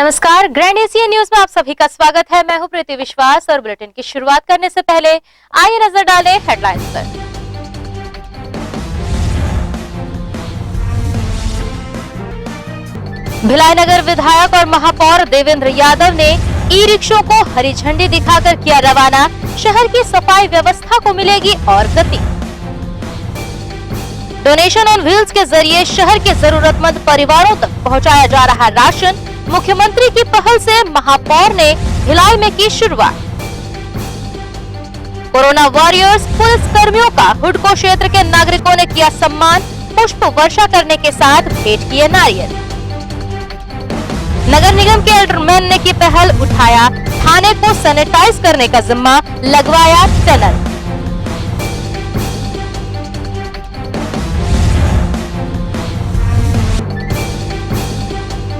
नमस्कार, grand Asia news में आप सभी का स्वागत है। मैं हूं प्रीति विश्वास और बुलेटिन की शुरुआत करने से पहले आइए नजर डालें हेडलाइंस पर। भिलाई नगर विधायक और महापौर देवेंद्र यादव ने ई रिक्शों को हरी झंडी दिखाकर किया रवाना। शहर की सफाई व्यवस्था को मिलेगी और गति। डोनेशन ऑन व्हील्स के जरिए शहर के जरूरतमंद परिवारों तक पहुंचाया जा रहा राशन। मुख्यमंत्री की पहल से महापौर ने भिलाई में की शुरुआत। कोरोना वॉरियर्स पुलिस कर्मियों का हुडको क्षेत्र के नागरिकों ने किया सम्मान। पुष्प वर्षा करने के साथ भेंट किए नारियल। नगर निगम के एल्डरमैन ने की पहल, उठाया थाने को सैनिटाइज करने का जिम्मा, लगवाया टनल।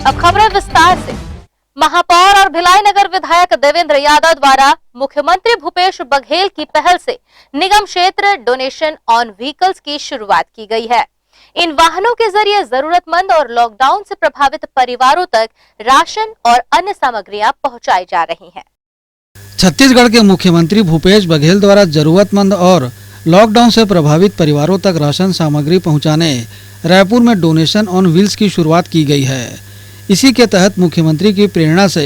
अब खबरें विस्तार से। महापौर और भिलाई नगर विधायक देवेंद्र यादव द्वारा मुख्यमंत्री भूपेश बघेल की पहल से निगम क्षेत्र डोनेशन ऑन व्हीकल्स की शुरुआत की गई है। इन वाहनों के जरिए जरूरतमंद और लॉकडाउन से प्रभावित परिवारों तक राशन और अन्य सामग्रियां पहुंचाई जा रही हैं। छत्तीसगढ़ के मुख्यमंत्री भूपेश बघेल द्वारा जरूरतमंद और लॉकडाउन से प्रभावित परिवारों तक राशन सामग्री पहुंचाने रायपुर में डोनेशन ऑन व्हील्स की शुरुआत की गई है। इसी के तहत मुख्यमंत्री की प्रेरणा से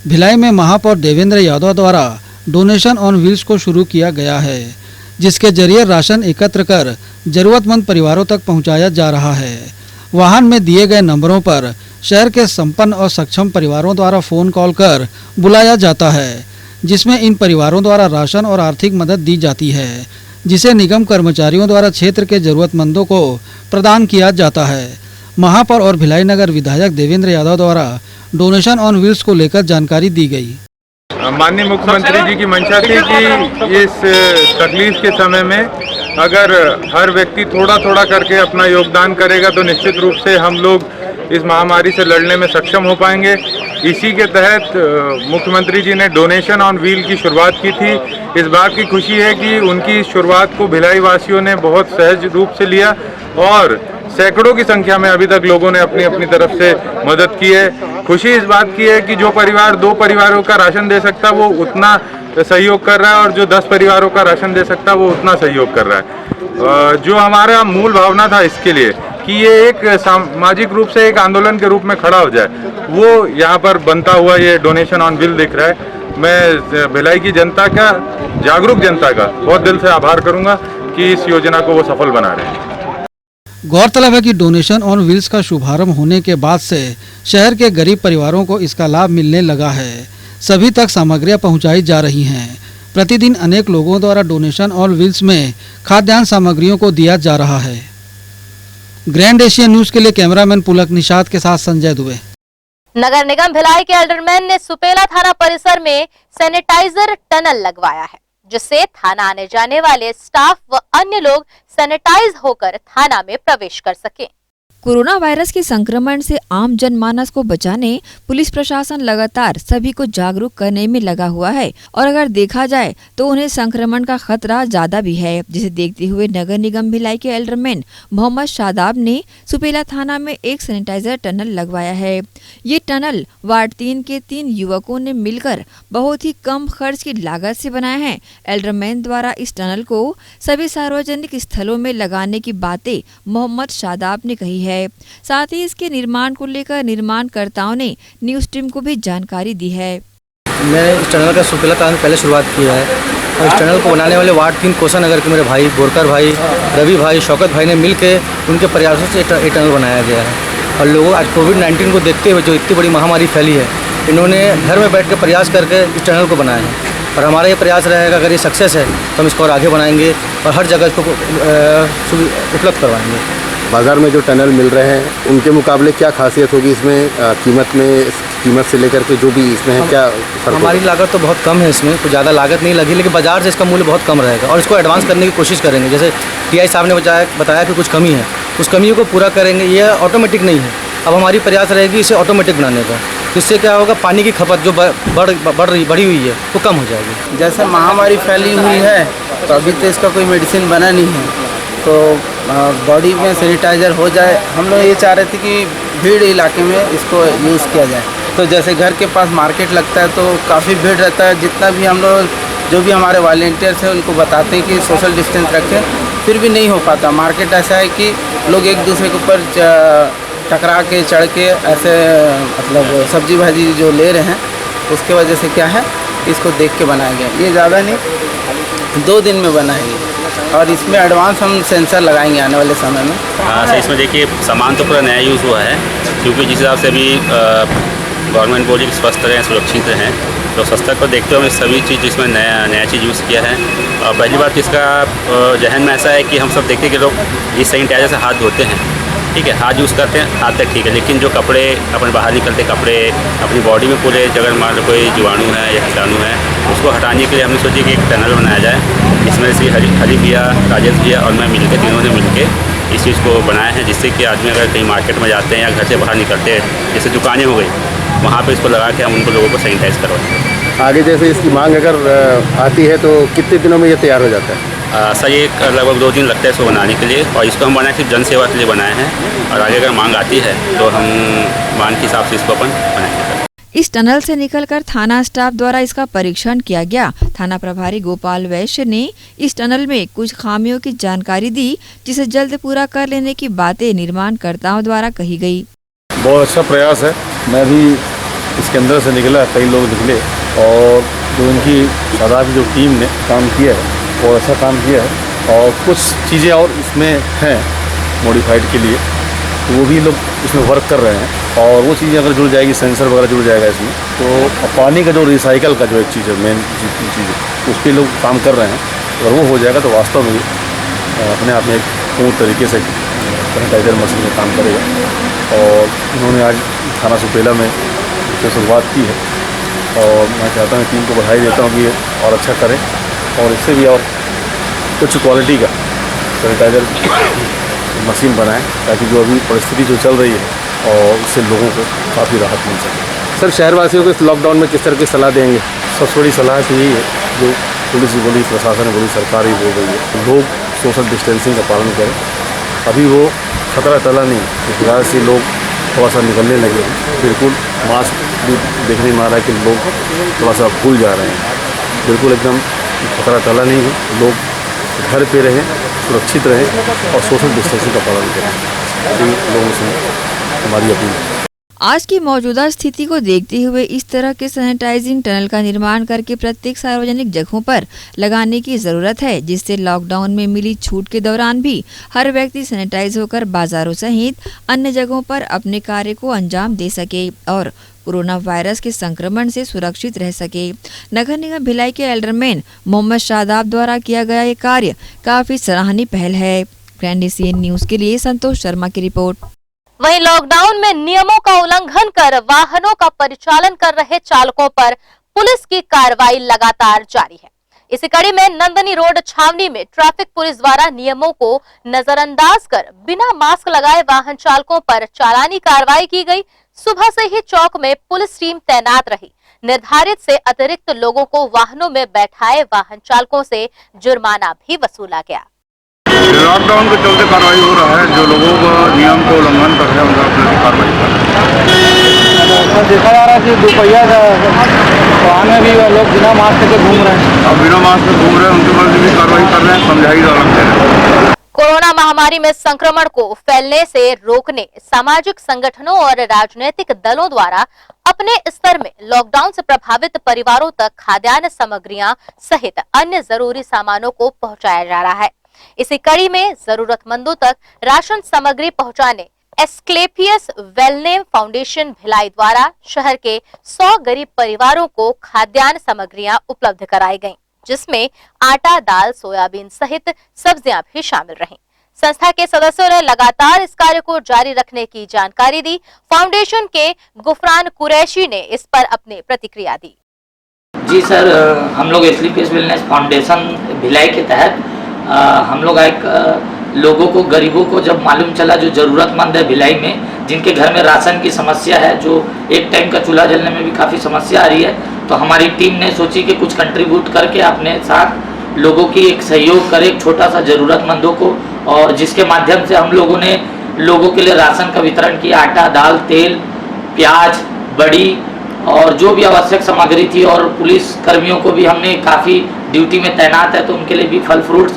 भिलाई में महापौर देवेंद्र यादव द्वारा डोनेशन ऑन व्हील्स को शुरू किया गया है, जिसके जरिए राशन एकत्र कर जरूरतमंद परिवारों तक पहुंचाया जा रहा है। वाहन में दिए गए नंबरों पर शहर के संपन्न और सक्षम परिवारों द्वारा फोन कॉल कर बुलाया जाता है, जिसमें इन परिवारों द्वारा राशन और आर्थिक मदद दी जाती है, जिसे निगम कर्मचारियों द्वारा क्षेत्र के जरूरतमंदों को प्रदान किया जाता है। महापौर और भिलाई नगर विधायक देवेंद्र यादव द्वारा डोनेशन ऑन व्हील्स को लेकर जानकारी दी गई। माननीय मुख्यमंत्री जी की मंशा थी कि इस तकलीफ के समय में अगर हर व्यक्ति थोड़ा थोड़ा करके अपना योगदान करेगा तो निश्चित रूप से हम लोग इस महामारी से लड़ने में सक्षम हो पाएंगे। इसी के तहत मुख्यमंत्री जी ने डोनेशन ऑन व्हील की शुरुआत की थी। इस बात की खुशी है कि उनकी शुरुआत को भिलाई वासियों ने बहुत सहज रूप से लिया और सैकड़ों की संख्या में अभी तक लोगों ने अपनी अपनी तरफ से मदद की है। खुशी इस बात की है कि जो परिवार 2 परिवारों का राशन दे सकता वो उतना सहयोग कर रहा है और जो 10 परिवारों का राशन दे सकता वो उतना सहयोग कर रहा है। जो हमारा मूल भावना था इसके लिए कि ये एक सामाजिक रूप से एक आंदोलन के रूप में खड़ा हो जाए, वो यहाँ पर बनता हुआ ये डोनेशन ऑन व्हील दिख रहा है। मैं भिलाई की जनता का, जागरूक जनता का बहुत दिल से आभार करूँगा कि इस योजना को वो सफल बना रहे हैं। गौरतलब है कि डोनेशन ऑन व्हील्स का शुभारंभ होने के बाद से शहर के गरीब परिवारों को इसका लाभ मिलने लगा है। सभी तक सामग्रियां पहुंचाई जा रही हैं। प्रतिदिन अनेक लोगों द्वारा डोनेशन ऑन व्हील्स में खाद्यान्न सामग्रियों को दिया जा रहा है। ग्रैंड एशिया न्यूज के लिए कैमरामैन पुलक निषाद के साथ संजय दुबे। नगर निगम भिलाई के एल्डरमैन ने सुपेला थाना परिसर में सैनिटाइजर टनल लगवाया है, जिससे थाना आने जाने वाले स्टाफ व अन्य लोग सैनिटाइज होकर थाना में प्रवेश कर सकें। कोरोना वायरस के संक्रमण से आम जनमानस को बचाने पुलिस प्रशासन लगातार सभी को जागरूक करने में लगा हुआ है और अगर देखा जाए तो उन्हें संक्रमण का खतरा ज्यादा भी है, जिसे देखते हुए नगर निगम भिलाई के एल्डरमैन मोहम्मद शादाब ने सुपेला थाना में एक सैनिटाइजर टनल लगवाया है। ये टनल वार्ड 3 के 3 युवकों ने मिलकर बहुत ही कम खर्च की लागत से बनाया है। एल्डरमैन द्वारा इस टनल को सभी सार्वजनिक स्थलों में लगाने की बातें मोहम्मद शादाब ने कही है। साथ ही इसके निर्माण को लेकर निर्माणकर्ताओं ने न्यूज टीम को भी जानकारी दी है। मैंने इस टनल का सुपेला थाना पहले शुरुआत की है और इस टनल को बनाने वाले वार्ड 3 कोसा नगर के मेरे भाई बोरकर भाई, रवि भाई, शौकत भाई ने मिलकर उनके प्रयासों से ये टनल बनाया गया है। और लोगों आज कोविड-19 को देखते हुए जो इतनी बड़ी महामारी फैली है, इन्होंने घर में बैठ कर प्रयास करके इस टनल को बनाया है और हमारा ये प्रयास रहेगा अगर ये सक्सेस है तो हम इसको और आगे बढ़ाएंगे और हर जगह इसको उपलब्ध करवाएंगे। बाज़ार में जो टनल मिल रहे हैं उनके मुकाबले क्या खासियत होगी इसमें? कीमत से लेकर के जो भी इसमें है, क्या फर्क? हमारी लागत तो बहुत कम है, इसमें कुछ ज़्यादा लागत नहीं लगी, लेकिन बाजार से इसका मूल्य बहुत कम रहेगा और इसको एडवांस करने की कोशिश करेंगे। जैसे टीआई साहब ने बताया कि कुछ कमी है, उस कमियों को पूरा करेंगे। ये ऑटोमेटिक नहीं है, अब हमारी प्रयास रहेगी इसे ऑटोमेटिक बनाने का। इससे क्या होगा, पानी की खपत जो बढ़ी हुई है वो कम हो जाएगी। जैसे महामारी फैली हुई है तो अभी तो इसका कोई मेडिसिन बना नहीं है, तो बॉडी में सैनिटाइज़र हो जाए। हम लोग ये चाह रहे थे कि भीड़ इलाके में इसको यूज़ किया जाए। तो जैसे घर के पास मार्केट लगता है तो काफ़ी भीड़ रहता है। जितना भी हम लोग जो भी हमारे वॉलेंटियर्स हैं उनको बताते हैं कि सोशल डिस्टेंस रखें, फिर भी नहीं हो पाता। मार्केट ऐसा है कि लोग एक दूसरे के ऊपर टकरा के चढ़ के ऐसे मतलब सब्जी भाजी जो ले रहे हैं, उसके वजह से क्या है इसको देख के बनाया गया। ये ज़्यादा नहीं 2 दिन में बनाएंगे और इसमें एडवांस हम सेंसर लगाएंगे आने वाले समय में। हाँ सर, इसमें देखिए सामान तो पूरा नया यूज़ हुआ है, क्योंकि जिस हिसाब से अभी गवर्नमेंट बोली कि स्वस्थ रहें, सुरक्षित रहें, तो स्वच्छता को देखते हुए सभी चीज़ जिसमें नया चीज़ यूज़ किया है। और पहली बात इसका जहन में ऐसा है कि हम सब देखते हैं कि लोग इस सैनिटाइजर से हाथ धोते हैं, ठीक है, हाथ यूज़ करते हैं, हाथ तक ठीक है, लेकिन जो कपड़े अपने बाहर निकलते कपड़े अपनी बॉडी में पूरे अगर मान लो कोई जीवाणु है या कीटाणु है, उसको हटाने के लिए हमने सोची कि एक टनल बनाया जाए। इसमें से हरी भैया, राजेश भैया और मैं मिलकर तीनों ने मिलकर इस चीज़ को बनाया है, जिससे कि आदमी अगर कहीं मार्केट में जाते हैं या घर से बाहर निकलते हैं, जैसे दुकानें हो गई, वहाँ पे इसको लगा के हम उनको लोगों को सैनिटाइज करवाएं। आगे जैसे इसकी मांग अगर आती है तो कितने दिनों में ये तैयार हो जाता है? सर ये लगभग 2 दिन लगता है इसको बनाने के लिए, और इसको हम बनाए सिर्फ जन सेवा के लिए बनाए हैं, और आगे अगर मांग आती है तो हम मांग के हिसाब से इसको अपन बनाएंगे। इस टनल से निकलकर थाना स्टाफ द्वारा इसका परीक्षण किया गया। थाना प्रभारी गोपाल वैश्य ने इस टनल में कुछ खामियों की जानकारी दी, जिसे जल्द पूरा कर लेने की बातें निर्माणकर्ताओं द्वारा कही गई। बहुत अच्छा प्रयास है। मैं भी इसके अंदर से निकला, कई लोग निकले, और जो इनकी शादाब की जो टीम ने काम किया है बहुत अच्छा काम किया है। और कुछ चीज़ें और इसमें हैं मॉडिफाइड के लिए, तो वो भी लोग इसमें वर्क कर रहे हैं। और वो चीज़ें अगर जुड़ जाएगी, सेंसर वगैरह जुड़ जाएगा इसमें, तो पानी का जो रिसाइकल का जो एक चीज़ है, मेन चीज़ है, उस पर लोग काम कर रहे हैं। अगर वो हो जाएगा तो वास्तव में अपने आप में एक पूर्ण तरीके से सैनिटाइजर मशीन में काम करेगा। और इन्होंने आज थाना सुपेला में इससे शुरुआत की है, और मैं चाहता हूँ टीम को बधाई देता हूँ कि ये और अच्छा करें, और इससे भी और कुछ क्वालिटी का सैनिटाइजर मशीन बनाएं, ताकि जो अभी परिस्थिति जो चल रही है और उससे लोगों को काफ़ी राहत मिल सके। सर, शहरवासियों को इस लॉकडाउन में किस तरह की सलाह देंगे? सबसे बड़ी सलाह तो यही है, जो पुलिस बोली, प्रशासन बोली, सरकार ही बोल रही है, लोग सोशल डिस्टेंसिंग का पालन करें। अभी वो खतरा टला नहीं, इस वजह से लोग थोड़ा सा निकलने लगे हैं। बिल्कुल मास्क भी देखने में आ रहा है कि लोग थोड़ा सा भूल जा रहे हैं। बिल्कुल एकदम खतरा टला नहीं है, लोग घर पे रहें, सुरक्षित रहें और सोशल डिस्टेंसिंग का पालन करें। इन लोगों से हमारी अपील है। आज की मौजूदा स्थिति को देखते हुए इस तरह के सैनिटाइजिंग टनल का निर्माण करके प्रत्येक सार्वजनिक जगहों पर लगाने की जरूरत है, जिससे लॉकडाउन में मिली छूट के दौरान भी हर व्यक्ति सैनिटाइज होकर बाजारों सहित अन्य जगहों पर अपने कार्य को अंजाम दे सके और कोरोना वायरस के संक्रमण से सुरक्षित रह सके। नगर निगम भिलाई के एल्डरमैन मोहम्मद शादाब द्वारा किया गया ये कार्य काफी सराहनीय पहल है। ग्रैंड एशियन न्यूज के लिए संतोष शर्मा की रिपोर्ट। वहीं लॉकडाउन में नियमों का उल्लंघन कर वाहनों का परिचालन कर रहे चालकों पर पुलिस की कार्रवाई लगातार जारी है। इसी कड़ी में नंदनी रोड छावनी में ट्रैफिक पुलिस द्वारा नियमों को नजरअंदाज कर बिना मास्क लगाए वाहन चालकों पर चालानी कार्रवाई की गई। सुबह से ही चौक में पुलिस टीम तैनात रही। निर्धारित से अतिरिक्त लोगों को वाहनों में बैठाए वाहन चालकों से जुर्माना भी वसूला गया। लॉकडाउन के चलते कार्रवाई हो रहा है, जो लोगों को नियम को उल्लंघन कर रहे हैं उनका पुलिस कार्रवाई कर रही है। देखा जा रहा है कि दोपहिया वाहन में भी लोग बिना मास्क के घूम रहे हैं। अब बिना मास्क के घूम रहे हैं, उनके पर भी कार्रवाई कर रहे हैं, समझाई अलग दे रहे हैं। कोरोना महामारी में संक्रमण को फैलने से रोकने सामाजिक संगठनों और राजनीतिक दलों द्वारा अपने स्तर में लॉकडाउन से प्रभावित परिवारों तक खाद्यान्न सामग्रियां सहित अन्य जरूरी सामानों को पहुंचाया जा रहा है। इसी कड़ी में जरूरतमंदों तक राशन सामग्री पहुंचाने एस्क्लेपियस वेलनेम फाउंडेशन भिलाई द्वारा शहर के 100 गरीब परिवारों को खाद्यान्न सामग्रियां उपलब्ध कराई गईं, जिसमें आटा, दाल, सोयाबीन सहित सब्जियां भी शामिल रहीं। संस्था के सदस्यों ने लगातार इस कार्य को जारी रखने की जानकारी दी। फाउंडेशन के गुफरान कुरैशी ने इस पर अपनी प्रतिक्रिया दी। जी सर, हम लोग एस्क्लेपियस वेलनेस फाउंडेशन भिलाई के तहत हम लोग एक लोगों को, गरीबों को जब मालूम चला जो ज़रूरतमंद है भिलाई में, जिनके घर में राशन की समस्या है, जो एक टाइम का चूल्हा जलने में भी काफ़ी समस्या आ रही है, तो हमारी टीम ने सोची कि कुछ कंट्रीब्यूट करके अपने साथ लोगों की एक सहयोग करें, एक छोटा सा ज़रूरतमंदों को, और जिसके माध्यम से हम लोगों ने लोगों के लिए राशन का वितरण किया। आटा, दाल, तेल, प्याज, बड़ी और जो भी आवश्यक सामग्री थी, और पुलिस कर्मियों को भी हमने काफ़ी ड्यूटी में तैनात है तो उनके लिए भी फल फ्रूट्स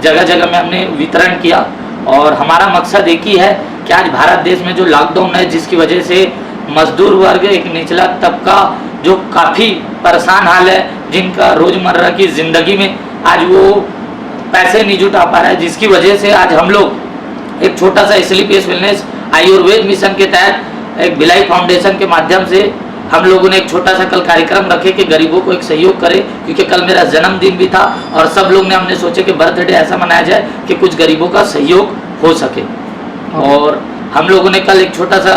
जगह जगह में हमने वितरण किया। और हमारा मकसद एक ही है कि आज भारत देश में जो लॉकडाउन है, जिसकी वजह से मजदूर वर्ग, एक निचला तबका जो काफ़ी परेशान हाल है, जिनका रोज़मर्रा की ज़िंदगी में आज वो पैसे नहीं जुटा पा रहा है, जिसकी वजह से आज हम लोग एक छोटा सा SLPS वेलनेस आयुर्वेद मिशन के तहत एक भिलाई फाउंडेशन के माध्यम से हम लोगों ने एक छोटा सा कल कार्यक्रम रखे कि गरीबों को एक सहयोग करें, क्योंकि कल मेरा जन्मदिन भी था और सब लोग ने हमने सोचे कि बर्थडे ऐसा मनाया जाए कि कुछ गरीबों का सहयोग हो सके। और हम लोगों ने कल एक छोटा सा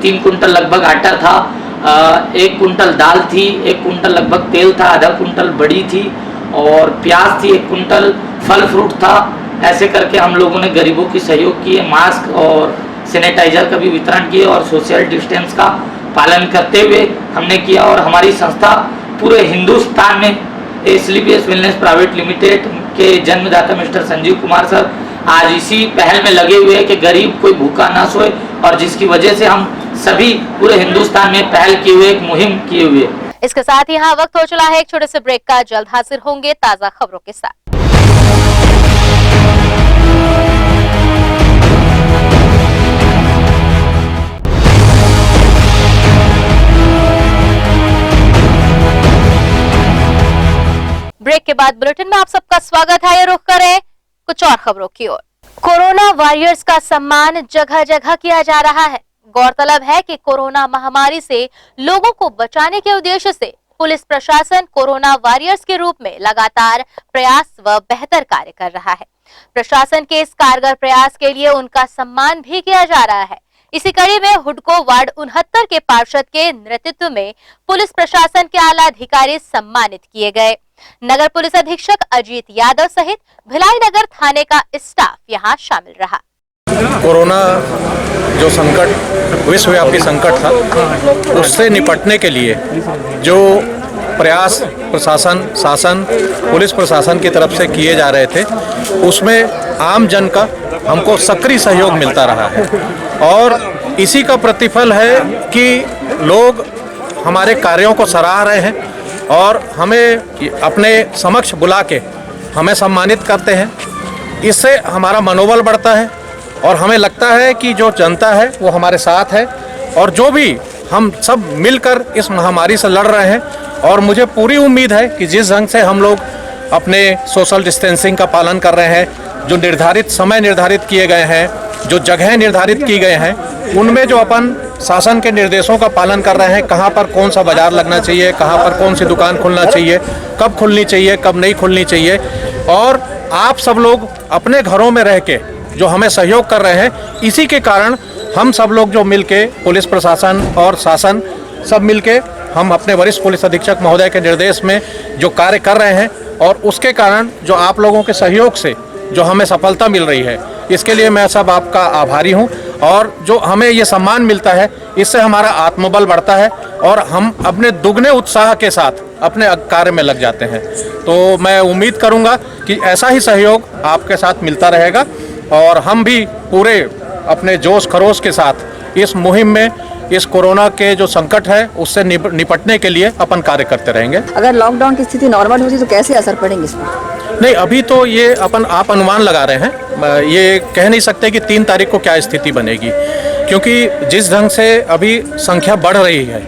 3 कुंटल लगभग आटा था, 1 कुंटल दाल थी, 1 कुंटल लगभग तेल था, आधा कुंटल बड़ी थी और प्याज थी, 1 कुंटल फल फ्रूट था। ऐसे करके हम लोगों ने गरीबों की सहयोग किए, मास्क और सैनिटाइजर का भी वितरण किए और सोशल डिस्टेंस का पालन करते हुए हमने किया। और हमारी संस्था पूरे हिंदुस्तान में SLPS वेलनेस प्राइवेट लिमिटेड के जन्मदाता मिस्टर संजीव कुमार सर आज इसी पहल में लगे हुए हैं कि गरीब कोई भूखा ना सोए, और जिसकी वजह से हम सभी पूरे हिंदुस्तान में पहल किए हुए, एक मुहिम किए हुए। इसके साथ ही यहाँ वक्त हो चला है एक छोटे से ब्रेक का। जल्द हाजिर होंगे ताजा खबरों के साथ। ब्रेक के बाद बुलेटिन में आप सबका स्वागत है। ये रुख करें कुछ और खबरों की ओर। कोरोना वॉरियर्स का सम्मान जगह जगह किया जा रहा है। गौरतलब है कि कोरोना महामारी से लोगों को बचाने के उद्देश्य से पुलिस प्रशासन कोरोना वॉरियर्स के रूप में लगातार प्रयास व बेहतर कार्य कर रहा है। प्रशासन के इस कारगर प्रयास के लिए उनका सम्मान भी किया जा रहा है। इसी कड़ी में हुडको वार्ड 69 के पार्षद के नेतृत्व में पुलिस प्रशासन के आला अधिकारी सम्मानित किए गए। नगर पुलिस अधीक्षक अजीत यादव सहित भिलाई नगर थाने का स्टाफ यहां शामिल रहा। कोरोना जो संकट, विश्वव्यापी संकट था, उससे निपटने के लिए जो प्रयास प्रशासन, शासन, पुलिस प्रशासन की तरफ से किए जा रहे थे, उसमें आम जन का हमको सक्रिय सहयोग मिलता रहा है। और इसी का प्रतिफल है कि लोग हमारे कार्यों को सराह रहे हैं और हमें अपने समक्ष बुला के हमें सम्मानित करते हैं। इससे हमारा मनोबल बढ़ता है और हमें लगता है कि जो जनता है वो हमारे साथ है, और जो भी हम सब मिलकर इस महामारी से लड़ रहे हैं। और मुझे पूरी उम्मीद है कि जिस ढंग से हम लोग अपने सोशल डिस्टेंसिंग का पालन कर रहे हैं, जो निर्धारित समय निर्धारित किए गए हैं, जो जगह निर्धारित की गए हैं, उनमें जो अपन शासन के निर्देशों का पालन कर रहे हैं, कहाँ पर कौन सा बाजार लगना चाहिए, कहाँ पर कौन सी दुकान खुलना चाहिए, कब खुलनी चाहिए, कब नहीं खुलनी चाहिए, और आप सब लोग अपने घरों में रह के जो हमें सहयोग कर रहे हैं, इसी के कारण हम सब लोग जो मिलके पुलिस प्रशासन और शासन सब मिलके हम अपने वरिष्ठ पुलिस अधीक्षक महोदय के निर्देश में जो कार्य कर रहे हैं, और उसके कारण जो आप लोगों के सहयोग से जो हमें सफलता मिल रही है, इसके लिए मैं सब आपका आभारी हूं। और जो हमें ये सम्मान मिलता है, इससे हमारा आत्मबल बढ़ता है और हम अपने दुगने उत्साह के साथ अपने कार्य में लग जाते हैं। तो मैं उम्मीद करूंगा कि ऐसा ही सहयोग आपके साथ मिलता रहेगा और हम भी पूरे अपने जोश खरोश के साथ इस मुहिम में, इस कोरोना के जो संकट है उससे निपटने के लिए अपन कार्य करते रहेंगे। अगर लॉकडाउन की स्थिति नॉर्मल होती तो कैसे असर पड़ेंगे इस पर? नहीं, अभी तो ये आप अनुमान लगा रहे हैं, ये कह नहीं सकते कि 3 तारीख को क्या स्थिति बनेगी, क्योंकि जिस ढंग से अभी संख्या बढ़ रही है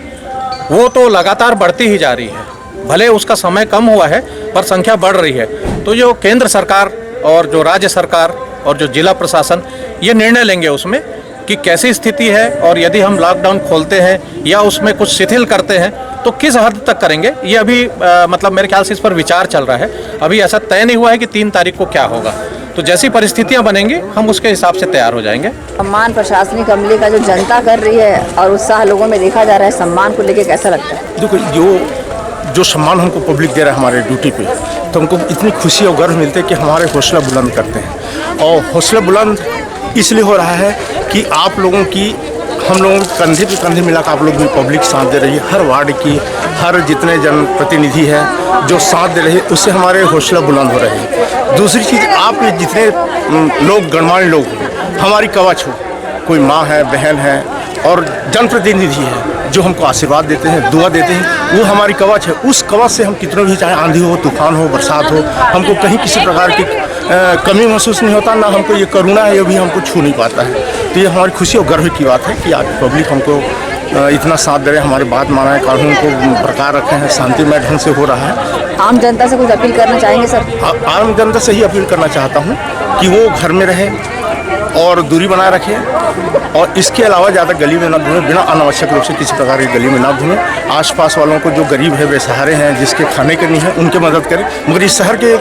वो तो लगातार बढ़ती ही जा रही है। भले उसका समय कम हुआ है पर संख्या बढ़ रही है। तो जो केंद्र सरकार और जो राज्य सरकार और जो जिला प्रशासन ये निर्णय लेंगे उसमें कि कैसी स्थिति है, और यदि हम लॉकडाउन खोलते हैं या उसमें कुछ शिथिल करते हैं तो किस हद तक करेंगे, ये अभी मतलब मेरे ख्याल से इस पर विचार चल रहा है। अभी ऐसा तय नहीं हुआ है कि 3 तारीख को क्या होगा। तो जैसी परिस्थितियां बनेंगी हम उसके हिसाब से तैयार हो जाएंगे। सम्मान प्रशासनिक अमले का जो जनता कर रही है और उत्साह लोगों में देखा जा रहा है, सम्मान को लेके कैसा लगता है? देखो, जो सम्मान हमको पब्लिक दे रहा है हमारे ड्यूटी पे, तो हमको इतनी खुशी और गर्व मिलते हैं कि हमारे हौसला बुलंद करते हैं। और हौसला बुलंद इसलिए हो रहा है कि आप लोगों की, हम लोगों के कंधे पे कंधे मिलाकर आप लोग भी पब्लिक साथ दे रही है। हर वार्ड की, हर जितने जनप्रतिनिधि हैं जो साथ दे रहे हैं, उससे हमारे हौसला बुलंद हो रहे हैं। दूसरी चीज़, आप जितने लोग गणमान्य लोग हमारी कवच हो, कोई माँ है, बहन है और जनप्रतिनिधि है, जो हमको आशीर्वाद देते हैं, दुआ देते हैं, वो हमारी कवच है। उस कवच से हम कितने भी, चाहे आंधी हो, तूफान हो, बरसात हो, हमको कहीं किसी प्रकार की कमी महसूस नहीं होता, ना हमको ये करुणा है, ये भी हमको छू नहीं पाता है। तो ये हमारी खुशी और गर्व की बात है कि आज पब्लिक हमको इतना साथ दे रहे हैं, हमारी बात माना है, कानून को बरकरार रखे हैं, शांतिमय ढंग से हो रहा है। आम जनता से कुछ अपील करना चाहेंगे सर? आम जनता से ही अपील करना चाहता हूँ कि वो घर में रहे और दूरी बनाए रखें, और इसके अलावा ज़्यादा गली में ना घूमें, बिना अनावश्यक रूप से किसी प्रकार की गली में ना घूमें। आसपास वालों को जो गरीब है, बेसहारे हैं, जिसके खाने के नहीं है, उनकी मदद करें। मगर इस शहर के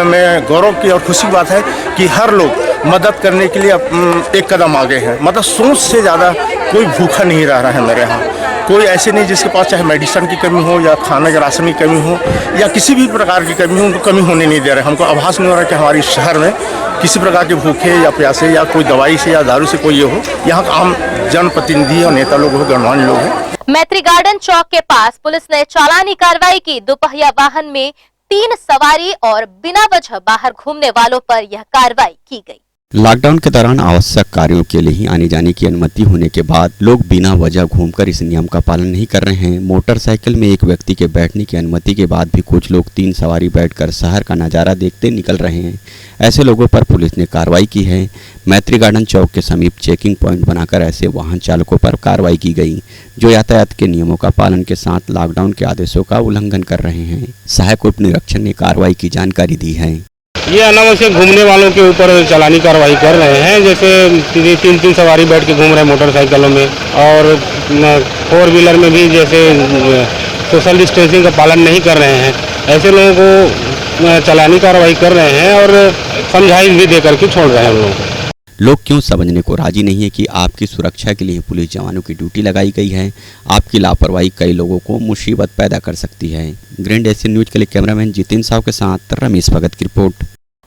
में गौरव की और खुशी की बात है कि हर लोग मदद करने के लिए एक कदम आगे हैं। मतलब सोच से ज़्यादा कोई भूखा नहीं रह रहा है मेरे यहाँ। कोई ऐसे नहीं जिसके पास चाहे मेडिसिन की कमी हो या खाने के राशन की कमी हो या किसी भी प्रकार की कमी हो, उनको कमी होने नहीं दे रहे। हमको आभास नहीं हो रहा कि हमारे शहर में किसी प्रकार के भूखे या प्यासे या कोई दवाई से या दारू से कोई ये हो। यहाँ का आम जनप्रतिनिधि और नेता लोग हो, गणमान्य लोग हैं। मैत्री गार्डन चौक के पास पुलिस ने चालानी कार्रवाई की। दोपहिया वाहन में 3 सवारी और बिना वजह बाहर घूमने वालों पर यह कार्रवाई की गई। लॉकडाउन के दौरान आवश्यक कार्यों के लिए ही आने जाने की अनुमति होने के बाद लोग बिना वजह घूमकर इस नियम का पालन नहीं कर रहे हैं। मोटरसाइकिल में एक व्यक्ति के बैठने की अनुमति के बाद भी कुछ लोग 3 सवारी बैठकर शहर का नज़ारा देखते निकल रहे हैं। ऐसे लोगों पर पुलिस ने कार्रवाई की है। मैत्री गार्डन चौक के समीप चेकिंग पॉइंट बनाकर ऐसे वाहन चालकों पर कार्रवाई की गई जो यातायात के नियमों का पालन के साथ लॉकडाउन के आदेशों का उल्लंघन कर रहे हैं। सहायक उप निरीक्षक ने कार्रवाई की जानकारी दी है। ये अनावश्यक घूमने वालों के ऊपर चालानी कार्रवाई कर रहे हैं। जैसे 3 सवारी बैठ के घूम रहे हैं मोटरसाइकिलों में, और 4 व्हीलर में भी जैसे सोशल डिस्टेंसिंग का पालन नहीं कर रहे हैं, ऐसे लोगों को चालानी कार्रवाई कर रहे हैं और समझाइश भी दे करके छोड़ रहे हैं हम लोगों को। लोग क्यों समझने को राजी नहीं है कि आपकी सुरक्षा के लिए पुलिस जवानों की ड्यूटी लगाई गई है। आपकी लापरवाही कई लोगों को मुसीबत पैदा कर सकती है। ग्रैंड एशियन न्यूज के लिए कैमरामैन जितिन साव के साथ रमेश भगत की रिपोर्ट।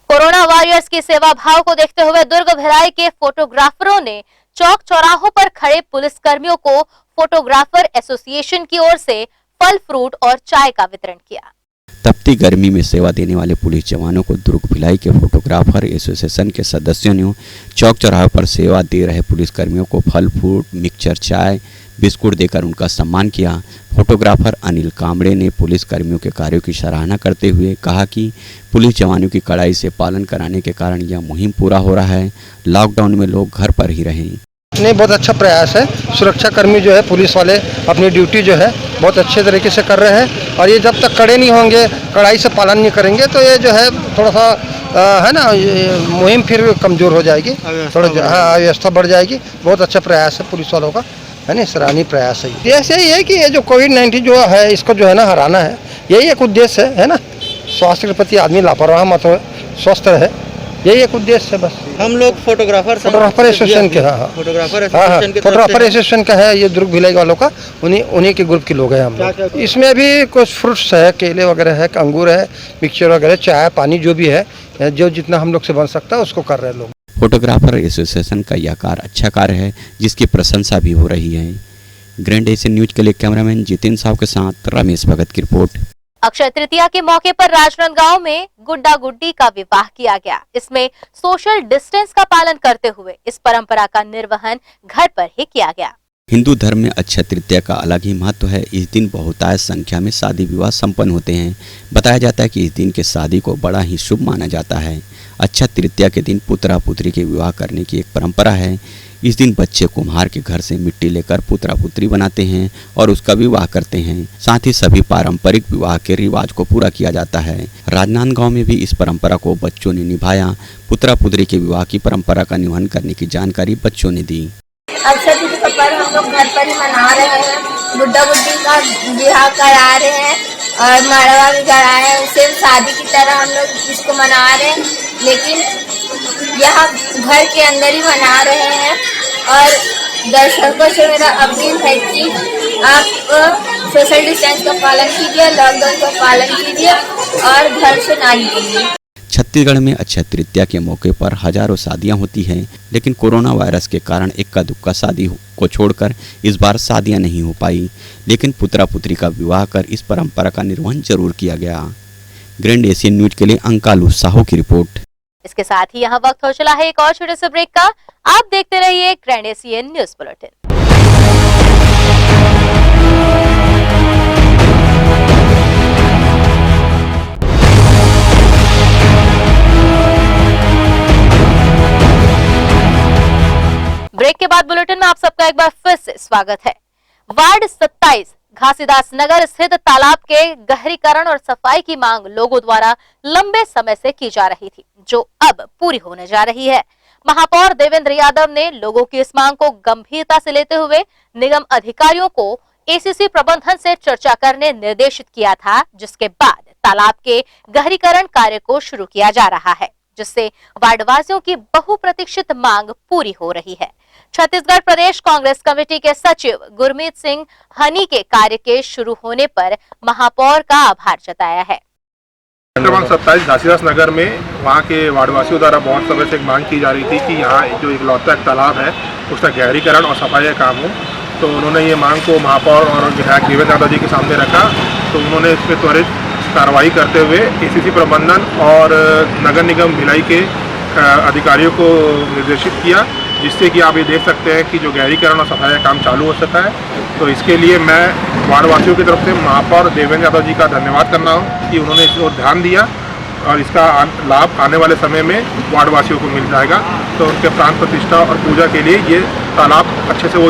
कोरोना वॉरियर्स की सेवा भाव को देखते हुए दुर्ग भिलाई के फोटोग्राफरों ने चौक चौराहों पर खड़े पुलिस कर्मियों को फोटोग्राफर एसोसिएशन की ओर से फल, फ्रूट और चाय का वितरण किया। तपती गर्मी में सेवा देने वाले पुलिस जवानों को दुर्ग भिलाई के फोटोग्राफर एसोसिएशन के सदस्यों ने चौक चौराहे पर सेवा दे रहे पुलिस कर्मियों को फल, फ्रूट, मिक्सचर, चाय, बिस्कुट देकर उनका सम्मान किया। फोटोग्राफर अनिल कामड़े ने पुलिस कर्मियों के कार्यों की सराहना करते हुए कहा कि पुलिस जवानों की कड़ाई से पालन कराने के कारण यह मुहिम पूरा हो रहा है। लॉकडाउन में लोग घर पर ही रहें। नहीं, बहुत अच्छा प्रयास है। सुरक्षा कर्मी जो है, पुलिस वाले अपनी ड्यूटी जो है बहुत अच्छे तरीके से कर रहे हैं, और ये जब तक कड़े नहीं होंगे, कड़ाई से पालन नहीं करेंगे, तो ये जो है थोड़ा सा है ना, मुहिम फिर कमज़ोर हो जाएगी, थोड़ा अव्यवस्था बढ़ जाएगी। बहुत अच्छा प्रयास है पुलिस वालों का, है ना, सराहनीय प्रयास है। ऐसे ही है कि ये जो कोविड-19 जो है, इसको जो है ना हराना है, यही एक उद्देश्य है ना। स्वास्थ्य के प्रति आदमी लापरवाह मत हो, स्वस्थ रहे, यही एक उद्देश्य है बस। हम लोग फोटोग्राफर एसोसिएशन के फोटोग्राफर एसोसिएशन का है ये दुर्ग भिलाई वालों का, उन्हीं के ग्रुप के लोग हैं हम लोग। इसमें भी कुछ फ्रूट्स है, केले वगैरह है, अंगूर है, मिक्सचर वगैरह, चाय, पानी, जो भी है, जो जितना हम लोग से बन सकता है उसको कर रहे हैं लोग। फोटोग्राफर एसोसिएशन का यह कार्य अच्छा कार्य है जिसकी प्रशंसा भी हो रही है। ग्रैंड एशियन न्यूज के लिए कैमरामैन जितिन साव के साथ रमेश भगत की रिपोर्ट। अक्षय तृतीया के मौके पर राजनांदगांव में गुड्डा गुड्डी का विवाह किया गया। इसमें सोशल डिस्टेंस का पालन करते हुए इस परंपरा का निर्वहन घर पर ही किया गया। हिंदू धर्म में अक्षय तृतीया का अलग ही महत्व है। इस दिन बहुतायत संख्या में शादी विवाह संपन्न होते हैं। बताया जाता है कि इस दिन के शादी को बड़ा ही शुभ माना जाता है। अक्षय तृतीया के दिन पुत्रा पुत्री के विवाह करने की एक परंपरा है। इस दिन बच्चे कुम्हार के घर से मिट्टी लेकर पुत्रा पुत्री बनाते हैं और उसका विवाह करते हैं। साथ ही सभी पारंपरिक विवाह के रिवाज को पूरा किया जाता है। राजनांदगांव में भी इस परंपरा को बच्चों ने निभाया। पुत्रा पुत्री के विवाह की परंपरा का निर्वहन करने की जानकारी बच्चों ने दी। अक्षय तृतीया का पर्व हम लोग घर पर ही मना रहे हैं। गुड्डा गुड्डी का विवाह करा रहे हैं और मड़वा भी कराए हैं। सिर्फ शादी की तरह हम लोग इसको मना रहे हैं, लेकिन यहाँ घर के अंदर ही मना रहे हैं। और दर्शकों से मेरा अपील है कि आप सोशल डिस्टेंस का पालन कीजिए, लॉकडाउन का पालन कीजिए और घर से ना निकलिए। छत्तीसगढ़ में अक्षय तृतीया के मौके पर हजारों शादियां होती हैं, लेकिन कोरोना वायरस के कारण इक्का दुक्का शादी को छोड़कर इस बार शादियां नहीं हो पाई। लेकिन पुत्रा पुत्री का विवाह कर इस परंपरा का निर्वहन जरूर किया गया। ग्रैंड एशियन न्यूज के लिए अंकालू साहू की रिपोर्ट। इसके साथ ही यहाँ वक्त हो चला है एक और छोटे से ब्रेक का। आप देखते रहिए grand Asian news bulletin. Break के बाद बुलेटिन में आप सबका एक बार फिर से स्वागत है। वार्ड 27 घासीदास नगर स्थित तालाब के गहरीकरण और सफाई की मांग लोगों द्वारा लंबे समय से की जा रही थी, जो अब पूरी होने जा रही है। महापौर देवेंद्र यादव ने लोगों की इस मांग को गंभीरता से लेते हुए निगम अधिकारियों को एसीसी प्रबंधन से चर्चा करने निर्देशित किया था, जिसके बाद तालाब के गहरीकरण कार्य को शुरू किया जा रहा है, जिससे वार्डवासियों की बहुप्रतीक्षित मांग पूरी हो रही है। छत्तीसगढ़ प्रदेश कांग्रेस कमेटी के सचिव गुरमीत सिंह हनी के कार्य के शुरू होने पर महापौर का आभार जताया है। क्रमांक 27 घासीदास नगर में वहाँ के वार्डवासियों द्वारा बहुत समय से एक मांग की जा रही थी कि यहाँ जो इकलौता एक तालाब है उसका गहरीकरण और सफाई का काम हो। तो उन्होंने ये मांग को महापौर और विधायक देवेंद्र यादव जी के सामने रखा, तो उन्होंने इस पर त्वरित कार्रवाई करते हुए एसीसी प्रबंधन और नगर निगम भिलाई के अधिकारियों को निर्देशित किया, जिससे कि आप ये देख सकते हैं कि जो गहरीकरण और सफाई का काम चालू हो सका है। तो इसके लिए मैं वार्डवासियों की तरफ से महापौर देवेंद्र यादव जी का धन्यवाद करना हूँ कि उन्होंने इस ओर ध्यान दिया और इसका लाभ आने वाले समय में वार्डवासियों को मिल जाएगा। तो उनके प्राण प्रतिष्ठा और पूजा के लिए ये तालाब अच्छे से वो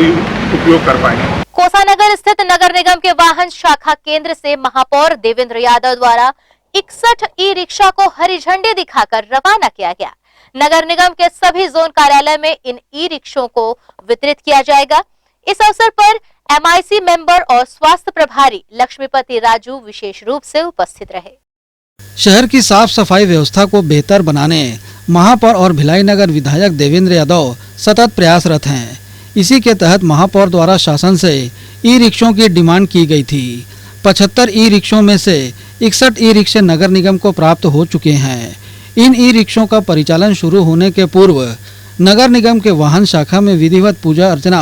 उपयोग कर पाएंगे। कोसानगर स्थित नगर निगम के वाहन शाखा केंद्र से महापौर देवेंद्र यादव द्वारा 61 ई रिक्शा को हरी झंडी दिखाकर रवाना किया गया। नगर निगम के सभी जोन कार्यालय में इन ई रिक्शों को वितरित किया जाएगा। इस अवसर पर एमआईसी मेंबर और स्वास्थ्य प्रभारी लक्ष्मीपति राजू विशेष रूप से उपस्थित रहे। शहर की साफ सफाई व्यवस्था को बेहतर बनाने महापौर और भिलाई नगर विधायक देवेंद्र यादव सतत प्रयासरत हैं। इसी के तहत महापौर द्वारा शासन से ई रिक्शों की डिमांड की गई थी। 75 ई रिक्शों में से 61 ई रिक्शे नगर निगम को प्राप्त हो चुके हैं। इन ई रिक्शों का परिचालन शुरू होने के पूर्व नगर निगम के वाहन शाखा में विधिवत पूजा अर्चना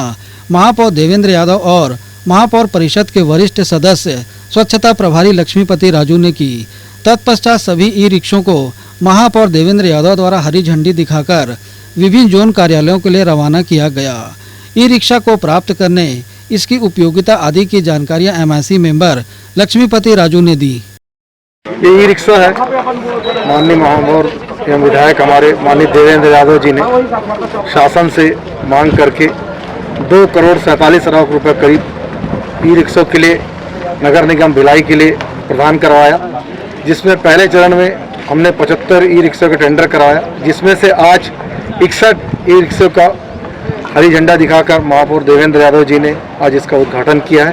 महापौर देवेंद्र यादव और महापौर परिषद के वरिष्ठ सदस्य स्वच्छता प्रभारी लक्ष्मीपति राजू ने की। तत्पश्चात सभी ई रिक्शों को महापौर देवेंद्र यादव द्वारा हरी झंडी दिखाकर विभिन्न जोन कार्यालयों के लिए रवाना किया गया। ई रिक्शा को प्राप्त करने, इसकी उपयोगिता आदि की जानकारियां एमआईसी मेंबर लक्ष्मीपति राजू ने दी। ये ई रिक्शा है, माननीय महापौर एवं विधायक हमारे माननीय देवेंद्र यादव जी ने शासन से मांग करके 2,47,00,000 रुपये करीब ई रिक्शों के लिए नगर निगम भिलाई के लिए प्रदान करवाया, जिसमें पहले चरण में हमने 75 ई रिक्शों का टेंडर कराया, जिसमें से आज 61 ई रिक्शों का हरी झंडा दिखाकर महापौर देवेंद्र यादव जी ने आज इसका उद्घाटन किया है।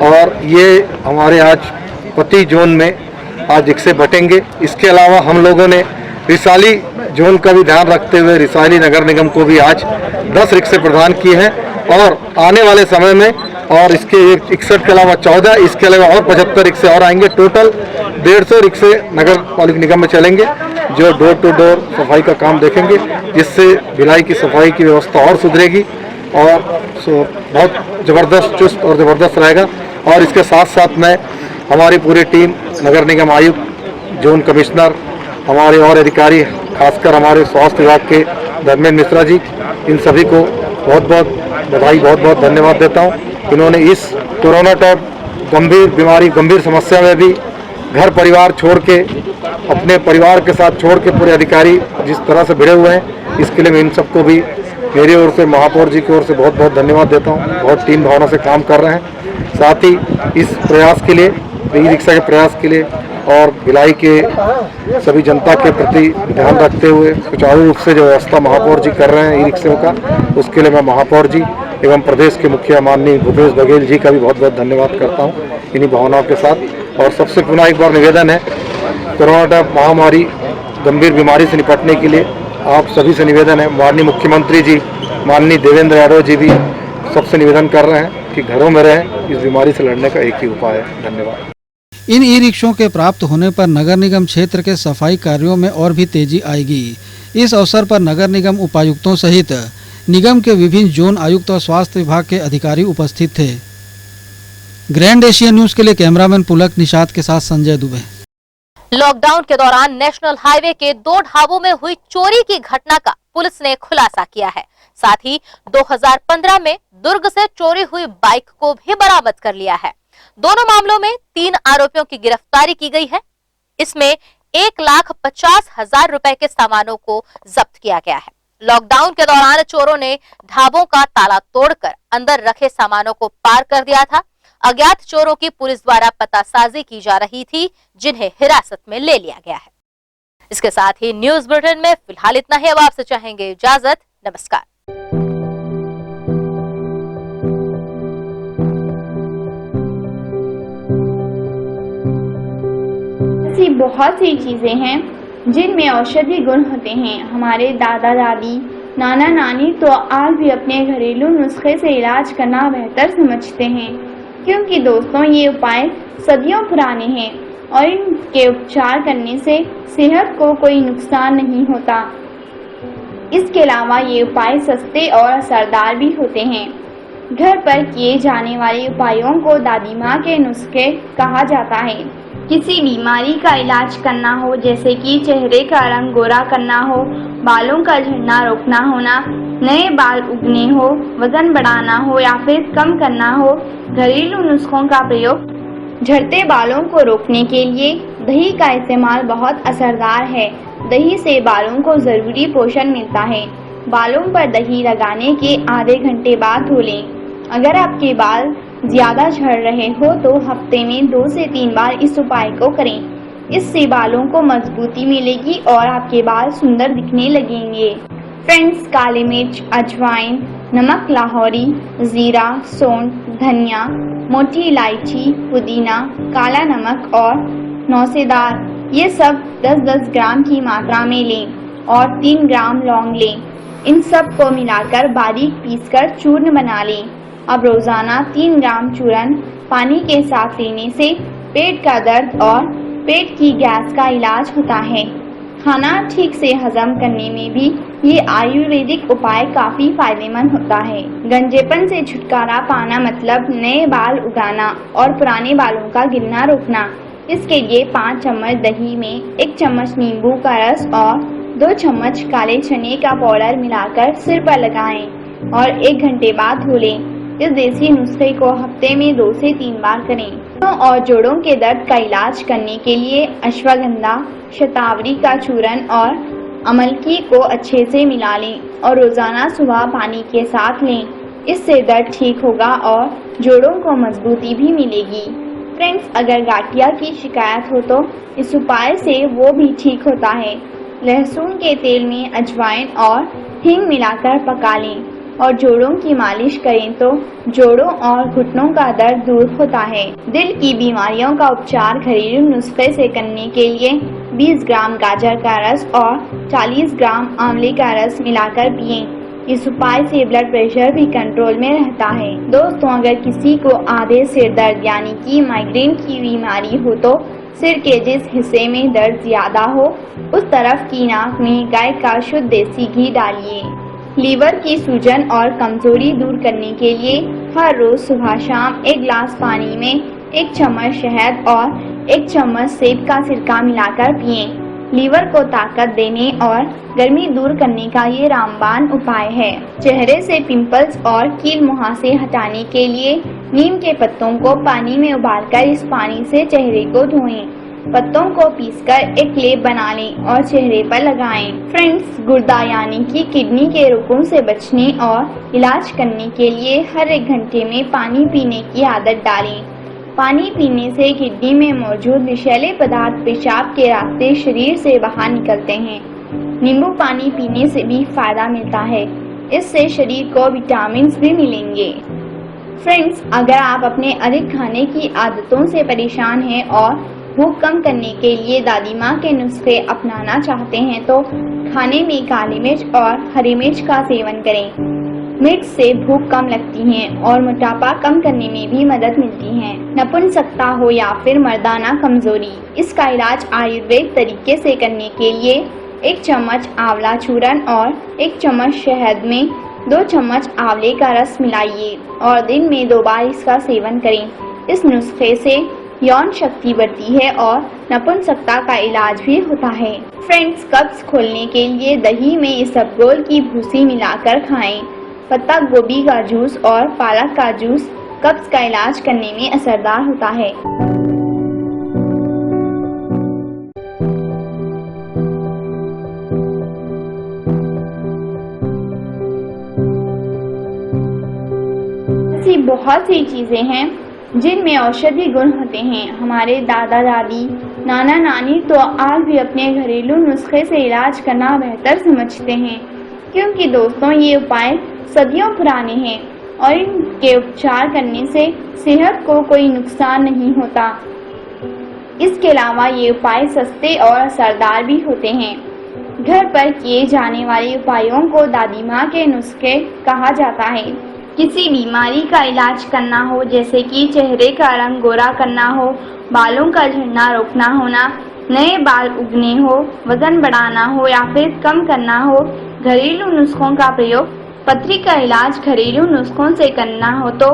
और ये हमारे आज प्रति जोन में आज रिक्शे बटेंगे। इसके अलावा हम लोगों ने रिसाली जोन का भी ध्यान रखते हुए रिसाली नगर निगम को भी आज 10 रिक्शे प्रदान किए हैं और आने वाले समय में और इसके 61 के अलावा 14, इसके अलावा और 75 रिक्शे और आएंगे। टोटल 150 रिक्शे नगर पालिका निगम में चलेंगे, जो डोर टू डोर सफाई का काम देखेंगे, जिससे भिलाई की सफाई की व्यवस्था और सुधरेगी और बहुत ज़बरदस्त चुस्त और ज़बरदस्त रहेगा। और इसके साथ साथ में हमारी पूरी टीम नगर निगम आयुक्त, जोन कमिश्नर, हमारे और अधिकारी, खासकर हमारे स्वास्थ्य विभाग के धर्मेंद्र मिश्रा जी, इन सभी को बहुत बहुत बधाई, बहुत बहुत धन्यवाद देता हूँ। इन्होंने इस कोरोना टाइप गंभीर बीमारी, गंभीर समस्या में भी घर परिवार छोड़ के, अपने परिवार के साथ छोड़ के पूरे अधिकारी जिस तरह से भिड़े हुए हैं, इसके लिए मैं इन सबको भी मेरी ओर से, महापौर जी की ओर से बहुत बहुत धन्यवाद देता हूँ। बहुत टीम भावना से काम कर रहे हैं। साथ ही इस प्रयास के लिए, ई रिक्शा के प्रयास के लिए और भिलाई के सभी जनता के प्रति ध्यान रखते हुए सुचारू रूप से जो व्यवस्था महापौर जी कर रहे हैं ई रिक्शों का, उसके लिए मैं महापौर जी एवं प्रदेश के मुखिया माननीय भूपेश बघेल जी का भी बहुत बहुत धन्यवाद करता हूँ इन्हीं भावनाओं के साथ। और सबसे पुनः एक बार निवेदन है, कोरोना महामारी गंभीर बीमारी से निपटने के लिए आप सभी से निवेदन है, माननीय मुख्यमंत्री जी, माननीय देवेंद्र यादव जी भी सबसे निवेदन कर रहे हैं कि घरों में रहें। इस बीमारी से लड़ने का एक ही उपाय है। धन्यवाद। इन ई रिक्शों के प्राप्त होने पर नगर निगम क्षेत्र के सफाई कार्यों में और भी तेजी आएगी। इस अवसर पर नगर निगम उपायुक्तों सहित निगम के विभिन्न जोन आयुक्त और स्वास्थ्य विभाग के अधिकारी उपस्थित थे। ग्रैंड एशिया न्यूज के लिए कैमरामैन पुलक निषाद के साथ संजय दुबे। लॉकडाउन के दौरान नेशनल हाईवे के 2 ढाबों में हुई चोरी की घटना का पुलिस ने खुलासा किया है। साथ ही 2015 में दुर्ग से चोरी हुई बाइक को भी बरामद कर लिया है। दोनों मामलों में 3 आरोपियों की गिरफ्तारी की गई है। इसमें 1,50,000 रुपए के सामानों को जब्त किया गया है। लॉकडाउन के दौरान चोरों ने ढाबों का ताला तोड़कर अंदर रखे सामानों को पार कर दिया था। अज्ञात चोरों की पुलिस द्वारा पतासाजी की जा रही थी, जिन्हें हिरासत में ले लिया गया है। इसके साथ ही न्यूज बुलेटिन में फिलहाल इतना ही। अब आपसे चाहेंगे इजाजत। नमस्कार। ऐसी बहुत सी चीजें हैं जिनमें औषधि गुण होते हैं। हमारे दादा दादी, नाना नानी तो आज भी अपने घरेलू नुस्खे से इलाज करना बेहतर समझते हैं, क्योंकि दोस्तों ये उपाय सदियों पुराने हैं और इनके उपचार करने से सेहत को कोई नुकसान नहीं होता। इसके अलावा ये उपाय सस्ते और असरदार भी होते हैं। घर पर किए जाने वाले उपायों को दादी माँ के नुस्खे कहा जाता है। किसी बीमारी का इलाज करना हो, जैसे कि चेहरे का रंग गोरा करना हो, बालों का झड़ना रोकना होना, नए बाल उगने हो, वजन बढ़ाना हो या फिर कम करना हो, घरेलू नुस्खों का प्रयोग झड़ते बालों को रोकने के लिए दही का इस्तेमाल बहुत असरदार है। दही से बालों को ज़रूरी पोषण मिलता है। बालों पर दही लगाने के आधे घंटे बाद धो लें। अगर आपके बाल ज़्यादा झड़ रहे हो तो हफ्ते में 2 से 3 बार इस उपाय को करें। इससे बालों को मजबूती मिलेगी और आपके बाल सुंदर दिखने लगेंगे। फ्रेंड्स, काली मिर्च, अजवाइन, नमक लाहौरी, ज़ीरा, सौंठ, धनिया, मोटी इलायची, पुदीना, काला नमक और नौसेदार, ये सब 10-10 ग्राम की मात्रा में लें और 3 ग्राम लौंग लें। इन सब को मिलाकर बारीक पीसकर चूर्ण बना लें। अब रोज़ाना 3 ग्राम चूर्ण पानी के साथ लेने से पेट का दर्द और पेट की गैस का इलाज होता है। खाना ठीक से हजम करने में भी ये आयुर्वेदिक उपाय काफ़ी फायदेमंद होता है। गंजेपन से छुटकारा पाना मतलब नए बाल उगाना और पुराने बालों का गिरना रोकना। इसके लिए 5 चम्मच दही में 1 चम्मच नींबू का रस और 2 चम्मच काले चने का पाउडर मिलाकर सिर पर लगाएं और 1 घंटे बाद धो लें। इस देसी नुस्खे को हफ्ते में 2 से 3 बार करें। और जोड़ों के दर्द का इलाज करने के लिए अश्वगंधा, शतावरी का चूर्ण और अमलकी को अच्छे से मिला लें और रोज़ाना सुबह पानी के साथ लें। इससे दर्द ठीक होगा और जोड़ों को मजबूती भी मिलेगी। फ्रेंड्स, अगर गठिया की शिकायत हो तो इस उपाय से वो भी ठीक होता है। लहसुन के तेल में अजवाइन और हींग मिलाकर पका लें और जोड़ों की मालिश करें तो जोड़ों और घुटनों का दर्द दूर होता है। दिल की बीमारियों का उपचार घरेलू नुस्खे से करने के लिए 20 ग्राम गाजर का रस और 40 ग्राम आंवले का रस मिलाकर पिएं। इस उपाय से ब्लड प्रेशर भी कंट्रोल में रहता है। दोस्तों, अगर किसी को आधे सिर दर्द यानी कि माइग्रेन की बीमारी हो तो सिर के जिस हिस्से में दर्द ज्यादा हो उस तरफ की नाक में गाय का शुद्ध देसी घी डालिए। लीवर की सूजन और कमजोरी दूर करने के लिए हर रोज सुबह शाम 1 गिलास पानी में 1 चम्मच शहद और 1 चम्मच सेब का सिरका मिलाकर पिएं। लीवर को ताकत देने और गर्मी दूर करने का ये रामबाण उपाय है। चेहरे से पिंपल्स और कील मुहासे हटाने के लिए नीम के पत्तों को पानी में उबालकर इस पानी से चेहरे को धोएं। पत्तों को पीसकर एक लेप बना लें और चेहरे पर लगाएं। फ्रेंड्स, गुर्दा यानी कि किडनी के रोगों से बचने और इलाज करने के लिए हर 1 घंटे में पानी पीने की आदत डालें। पानी पीने से किडनी में मौजूद विषैले पदार्थ पेशाब के रास्ते शरीर से बाहर निकलते हैं। नींबू पानी पीने से भी फायदा मिलता है। इससे शरीर को विटामिन भी मिलेंगे। फ्रेंड्स, अगर आप अपने अधिक खाने की आदतों से परेशान हैं और भूख कम करने के लिए दादी माँ के नुस्खे अपनाना चाहते हैं तो खाने में काली मिर्च और हरी मिर्च का सेवन करें। मिर्च से भूख कम लगती है और मोटापा कम करने में भी मदद मिलती है। नपुंसकता हो या फिर मर्दाना कमजोरी, इसका इलाज आयुर्वेद तरीके से करने के लिए 1 चम्मच आंवला चूर्ण और 1 चम्मच शहद में 2 चम्मच आंवले का रस मिलाइए और दिन में 2 बार इसका सेवन करें। इस नुस्खे से यौन शक्ति बढ़ती है और नपुंसकता का इलाज भी होता है। फ्रेंड्स, कब्ज खोलने के लिए दही में इसबगोल की भूसी मिलाकर खाएं। पत्ता गोभी का जूस और पालक का जूस कब्ज का इलाज करने में असरदार होता है। सी बहुत सी चीज़ें हैं जिनमें औषधि गुण होते हैं। हमारे दादा दादी नाना नानी तो आज भी अपने घरेलू नुस्खे से इलाज करना बेहतर समझते हैं, क्योंकि दोस्तों ये उपाय सदियों पुराने हैं और इनके उपचार करने से सेहत को कोई नुकसान नहीं होता। इसके अलावा ये उपाय सस्ते और असरदार भी होते हैं। घर पर किए जाने वाले उपायों को दादी माँ के नुस्खे कहा जाता है। किसी बीमारी का इलाज करना हो, जैसे कि चेहरे का रंग गोरा करना हो, बालों का झड़ना रोकना होना, नए बाल उगने हो, वजन बढ़ाना हो या फिर कम करना हो, घरेलू नुस्खों का प्रयोग। पथरी का इलाज घरेलू नुस्खों से करना हो तो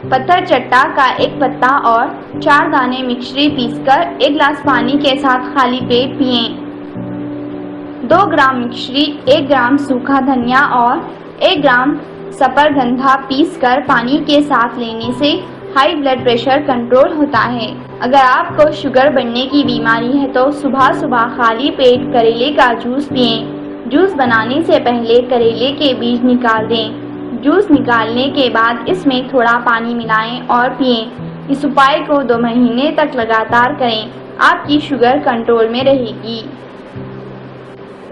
पत्थर चट्टा का एक पत्ता और 4 दाने मिश्री पीसकर 1 गिलास पानी के साथ खाली पेट पिएं। 2 ग्राम मिश्री, 1 ग्राम सूखा धनिया और 1 ग्राम सफरगंधा पीसकर पानी के साथ लेने से हाई ब्लड प्रेशर कंट्रोल होता है। अगर आपको शुगर बढ़ने की बीमारी है तो सुबह सुबह खाली पेट करेले का जूस पिएं। जूस बनाने से पहले करेले के बीज निकाल दें। जूस निकालने के बाद इसमें थोड़ा पानी मिलाएं और पिएं। इस उपाय को 2 महीने तक लगातार करें, आपकी शुगर कंट्रोल में रहेगी।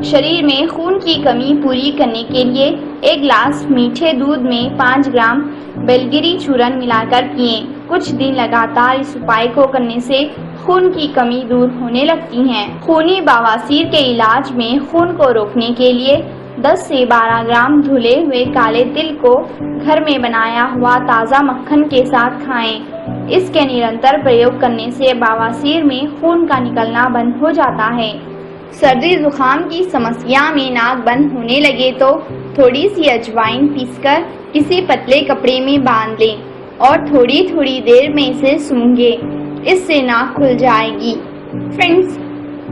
शरीर में खून की कमी पूरी करने के लिए 1 गिलास मीठे दूध में 5 ग्राम बेलगिरी चूर्ण मिलाकर पिएं। कुछ दिन लगातार इस उपाय को करने से खून की कमी दूर होने लगती है। खूनी बवासीर के इलाज में खून को रोकने के लिए 10 से 12 ग्राम धुले हुए काले तिल को घर में बनाया हुआ ताज़ा मक्खन के साथ खाएं। इसके निरंतर प्रयोग करने से बवासीर में खून का निकलना बंद हो जाता है। सर्दी जुकाम की समस्या में नाक बंद होने लगे तो थोड़ी सी अजवाइन पीसकर किसी पतले कपड़े में बांध लें और थोड़ी थोड़ी देर में इसे सूंघें। इससे नाक खुल जाएगी। फ्रेंड्स,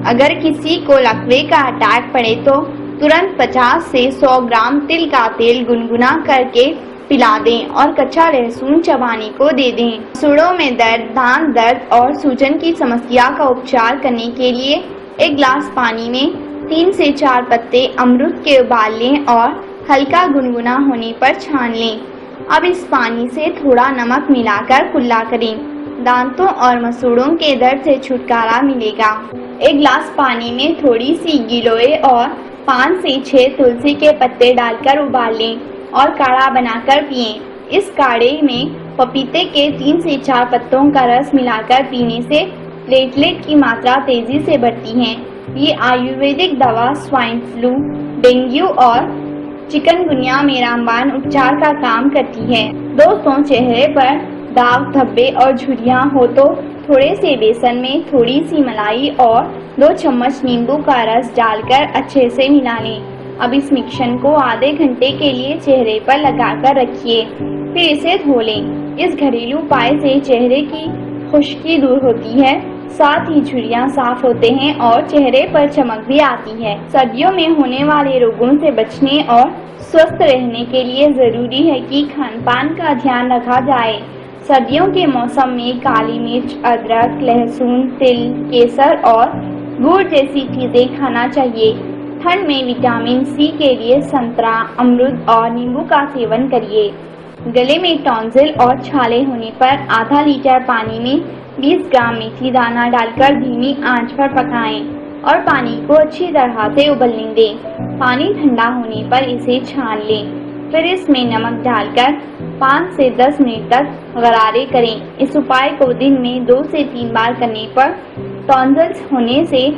अगर किसी को लकवे का अटैक पड़े तो तुरंत 50 से 100 ग्राम तिल का तेल गुनगुना करके पिला दें और कच्चा लहसुन चबाने को दे दें। सूढ़ों में दर्द, दांत दर्द और सूजन की समस्या का उपचार करने के लिए 1 गिलास पानी में 3 से 4 पत्ते अमरूद के उबाल लें और हल्का गुनगुना होने पर छान लें। अब इस पानी से थोड़ा नमक मिलाकर कुल्ला करें। दांतों और मसूड़ों के दर्द से छुटकारा मिलेगा। 1 गिलास पानी में थोड़ी सी गिलोय और 5 से 6 तुलसी के पत्ते डालकर उबाल लें और काढ़ा बनाकर पिएं। इस काढ़े में पपीते के 3 से 4 पत्तों का रस मिलाकर पीने से प्लेटलेट की मात्रा तेजी से बढ़ती है। ये आयुर्वेदिक दवा स्वाइन फ्लू, डेंगू और चिकनगुनिया में रामबाण उपचार का काम करती है। दोस्तों, चेहरे पर दाग, धब्बे और झुर्रियां हो तो थोड़े से बेसन में थोड़ी सी मलाई और 2 चम्मच नींबू का रस डालकर अच्छे से मिला लें। अब इस मिश्रण को आधे घंटे के लिए चेहरे पर लगाकर रखिए, फिर इसे धो लें। इस घरेलू उपाय से चेहरे की खुश्की दूर होती है, साथ ही झुर्रियां साफ होते हैं और चेहरे पर चमक भी आती है। सर्दियों में होने वाले रोगों से बचने और स्वस्थ रहने के लिए जरूरी है कि खान पान का ध्यान रखा जाए। सर्दियों के मौसम में काली मिर्च, अदरक, लहसुन, तिल, केसर और गुड़ जैसी चीजें खाना चाहिए। ठंड में विटामिन सी के लिए संतरा, अमरूद और नींबू का सेवन करिए। गले में टॉन्सिल और छाले होने पर आधा लीटर पानी में 20 ग्राम मेथी दाना डालकर धीमी आंच पर पकाएं और पानी को अच्छी तरह से उबलने दें। पानी ठंडा होने पर इसे छान लें, फिर इसमें नमक डालकर 5 से 10 मिनट तक गरारे करें। इस उपाय को दिन में 2 से 3 बार करने पर टॉन्सिल्स होने से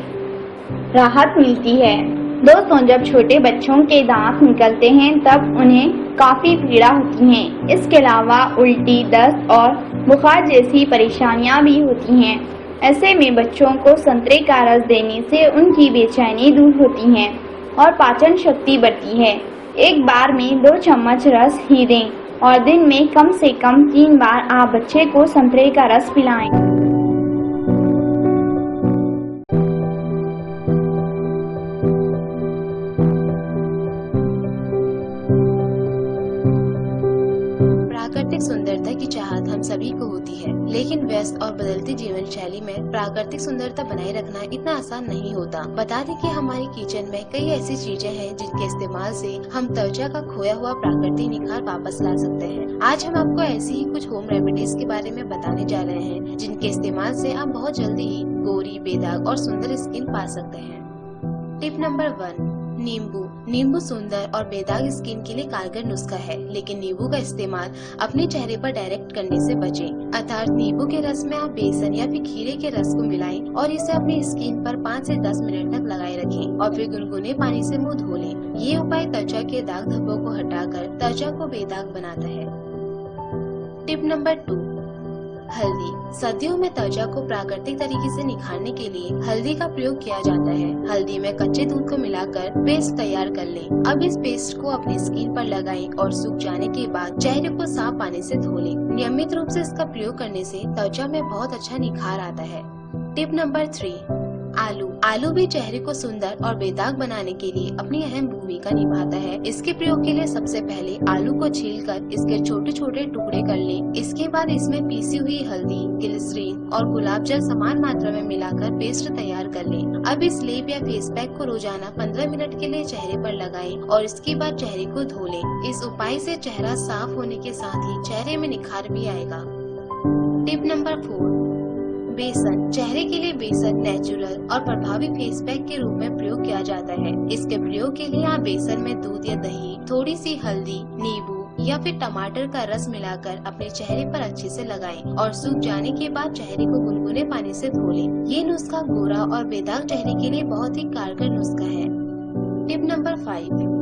राहत मिलती है। दोस्तों, जब छोटे बच्चों के दांत निकलते हैं तब उन्हें काफ़ी पीड़ा होती है। इसके अलावा उल्टी, दस्त और बुखार जैसी परेशानियां भी होती हैं। ऐसे में बच्चों को संतरे का रस देने से उनकी बेचैनी दूर होती है और पाचन शक्ति बढ़ती है। एक बार में 2 चम्मच रस ही दें और दिन में कम से कम 3 बार आप बच्चे को संतरे का रस पिलाएं। प्राकृतिक सुंदरता की चाहत हम सभी को होती है, लेकिन व्यस्त और बदलती जीवन शैली में प्राकृतिक सुंदरता बनाए रखना इतना आसान नहीं होता। बता दें कि हमारी किचन में कई ऐसी चीजें हैं जिनके इस्तेमाल से हम त्वचा का खोया हुआ प्राकृतिक निखार वापस ला सकते हैं। आज हम आपको ऐसी ही कुछ होम रेमेडीज के बारे में बताने जा रहे हैं जिनके इस्तेमाल से आप बहुत जल्दी ही गोरी, बेदाग और सुंदर स्किन पा सकते हैं। टिप नंबर 1, नींबू। नींबू सुंदर और बेदाग स्किन के लिए कारगर नुस्खा है, लेकिन नींबू का इस्तेमाल अपने चेहरे पर डायरेक्ट करने से बचें। अर्थात नींबू के रस में आप बेसन या फिर खीरे के रस को मिलाएं और इसे अपनी स्किन पर 5 से 10 मिनट तक लगाए रखें और फिर गुनगुने पानी से मुंह धो लें। ये उपाय त्वचा के दाग धब्बों को हटाकर त्वचा को बेदाग बनाता है। टिप नंबर 2, हल्दी। सर्दियों में त्वचा को प्राकृतिक तरीके से निखारने के लिए हल्दी का प्रयोग किया जाता है। हल्दी में कच्चे दूध को मिलाकर पेस्ट तैयार कर लें। अब इस पेस्ट को अपनी स्किन पर लगाएं और सूख जाने के बाद चेहरे को साफ पानी से धो लें। नियमित रूप से इसका प्रयोग करने से त्वचा में बहुत अच्छा निखार आता है। टिप नंबर 3, आलू। आलू भी चेहरे को सुंदर और बेदाग बनाने के लिए अपनी अहम भूमिका निभाता है। इसके प्रयोग के लिए सबसे पहले आलू को छीलकर इसके छोटे छोटे टुकड़े कर लें। इसके बाद इसमें पीसी हुई हल्दी, ग्लिसरीन और गुलाब जल समान मात्रा में मिलाकर पेस्ट तैयार कर लें। अब इस लेप या फेस पैक को रोजाना 15 मिनट के लिए चेहरे पर लगाएं और इसके बाद चेहरे को धो लें। इस उपाय से चेहरा साफ होने के साथ ही चेहरे में निखार भी आएगा। टिप नंबर 4, बेसन। चेहरे के लिए बेसन नेचुरल और प्रभावी फेस पैक के रूप में प्रयोग किया जाता है। इसके प्रयोग के लिए आप बेसन में दूध या दही, थोड़ी सी हल्दी, नींबू या फिर टमाटर का रस मिलाकर अपने चेहरे पर अच्छे से लगाएं और सूख जाने के बाद चेहरे को गुनगुने पानी से धो लें। ये नुस्खा गोरा और बेदाग चेहरे के लिए बहुत ही कारगर नुस्खा है। टिप नंबर 5,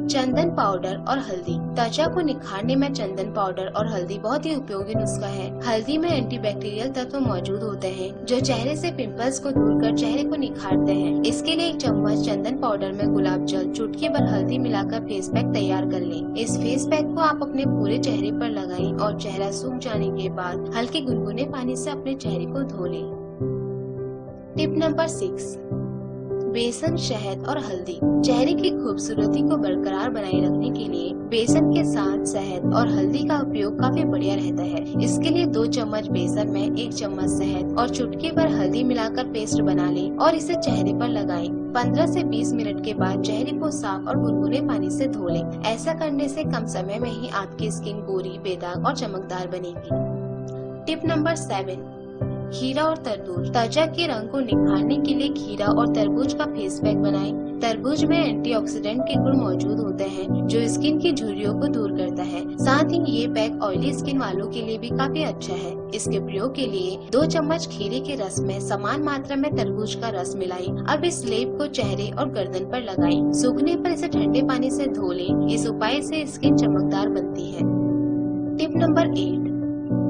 चंदन पाउडर और हल्दी। त्वचा को निखारने में चंदन पाउडर और हल्दी बहुत ही उपयोगी नुस्खा है। हल्दी में एंटीबैक्टीरियल तत्व मौजूद होते हैं जो चेहरे से पिंपल्स को दूर कर चेहरे को निखारते हैं। इसके लिए 1 चम्मच चंदन पाउडर में गुलाब जल, चुटकी भर हल्दी मिलाकर फेस पैक तैयार कर लें। इस फेस पैक को आप अपने पूरे चेहरे पर लगाएं और चेहरा सूख जाने के बाद हल्के गुनगुने पानी से अपने चेहरे को धो लें। टिप नंबर 6, बेसन, शहद और हल्दी। चेहरे की खूबसूरती को बरकरार बनाए रखने के लिए बेसन के साथ शहद और हल्दी का उपयोग काफी बढ़िया रहता है। इसके लिए 2 चम्मच बेसन में 1 चम्मच शहद और चुटकी भर हल्दी मिलाकर पेस्ट बना लें और इसे चेहरे पर लगाएं। 15 से 20 मिनट के बाद चेहरे को साफ और गुनगुने पानी से धो लें। ऐसा करने से कम समय में ही आपकी स्किन गोरी, बेदाग और चमकदार बनेगी। टिप नंबर 7, खीरा और तरबूज। त्वचा के रंग को निखारने के लिए खीरा और तरबूज का फेस पैक बनाएं। तरबूज में एंटीऑक्सीडेंट के गुण मौजूद होते हैं जो स्किन की झुर्रियों को दूर करता है। साथ ही ये पैक ऑयली स्किन वालों के लिए भी काफी अच्छा है। इसके प्रयोग के लिए 2 चम्मच खीरे के रस में समान मात्रा में तरबूज का रस मिलाएं। अब इस लेप को चेहरे और गर्दन पर लगाएं। सूखने पर इसे ठंडे पानी से धो लें। इस उपाय से स्किन चमकदार बनती है। टिप नंबर 8,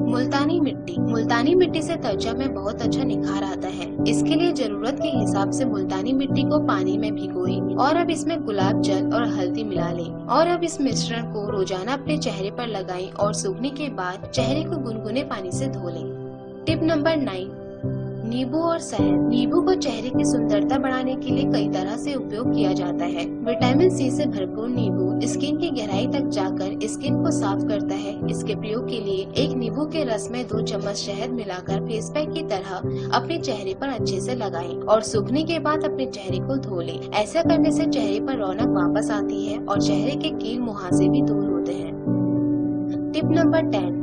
मुल्तानी मिट्टी। मुल्तानी मिट्टी से त्वचा में बहुत अच्छा निखार आता है। इसके लिए जरूरत के हिसाब से मुल्तानी मिट्टी को पानी में भिगोएं और अब इसमें गुलाब जल और हल्दी मिला लें और अब इस मिश्रण को रोजाना अपने चेहरे पर लगाएं और सूखने के बाद चेहरे को गुनगुने पानी से धो लें। टिप नंबर 9, नींबू और शहद। नींबू को चेहरे की सुंदरता बढ़ाने के लिए कई तरह से उपयोग किया जाता है। विटामिन सी से भरपूर नींबू स्किन की गहराई तक जाकर स्किन को साफ करता है। इसके प्रयोग के लिए 1 नींबू के रस में 2 चम्मच शहद मिलाकर फेस पैक की तरह अपने चेहरे पर अच्छे से लगाएं और सूखने के बाद अपने चेहरे को धो लें। ऐसा करने से चेहरे पर रौनक वापस आती है और चेहरे के कील मुहासे भी दूर होते हैं। टिप नंबर 10,